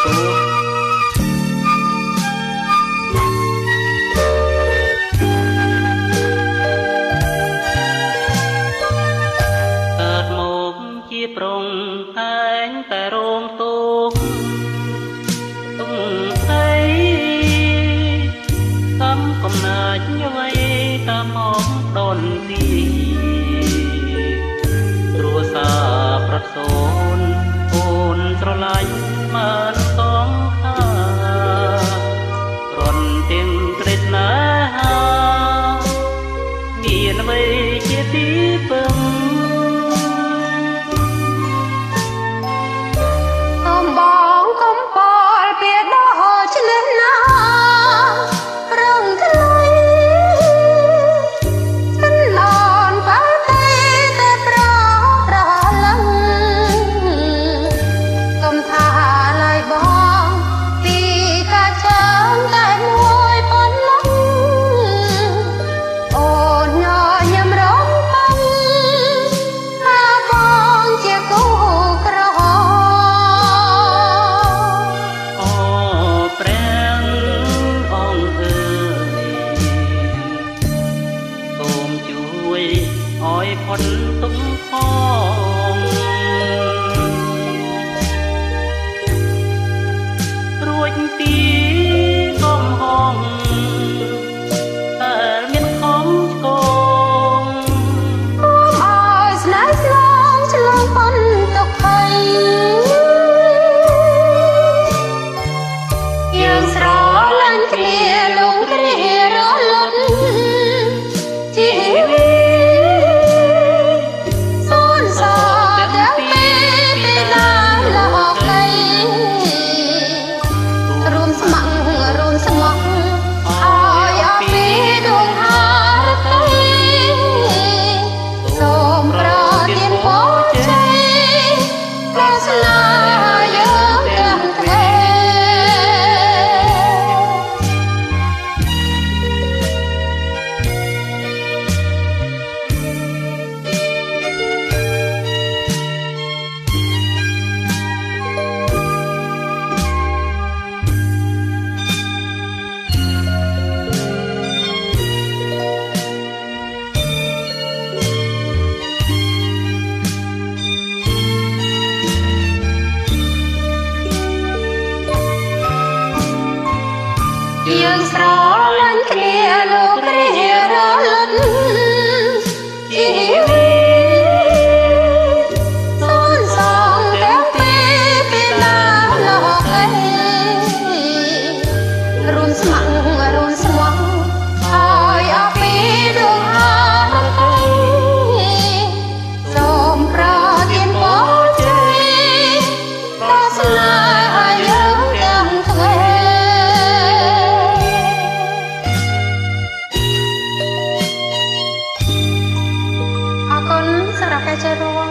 ទូកើតមកជាប្រុងតែងតែរងទុក្ខទុំស្អីកំណាចញ័យតាមមកដនទីគ្រួសារប្រត់សូនអូនស្រឡាញ់បានសងខារន់ទាំងក្រិតណាហាមានអ្វីជាទីពឹងកំបងកំពល់ពីដោះឆ្លេះណារងថ្លៃចិនននបែតែប្ររលឹងកុំថាឡើយបងពីកាចាងតែមួយប៉ុណ្ណឹងអូនញញឹមរងបងថាបងជាគូក្រព្រះអង្គអើយសូមជួយឲ្យផុតទុក្ខផងរួចពីកំហងតែមានខំឆ្កងឲ្យស្នេហ៍ស្លងឆ្លងប៉ុនទុក្ខភ័យយើងស្រឡាញ់គ្នាលងគ្នារលត់ជីវិតសូនសទាំងពីរពីណាលោកដីរួមស្ម័គ្ររួមស្មោះឲ្យអពីដួងហារតីសូមប្រទានពរជ័យព្រះស្នាយើងទាំងថ្ងៃយើងស្រឡាញ់គ្នាលោករារលត់ជីវិតសូនសងទាំងពីរពីណាលោកអីរួមស្ម័គ្ររួមស្មោះឲ្យអពីដួងហារតីសូមប្រទានពរជ័យដល់ស្នេហ៍យើងទាំងថ្ងៃ អរគុណសម្រាប់ការចូលរួម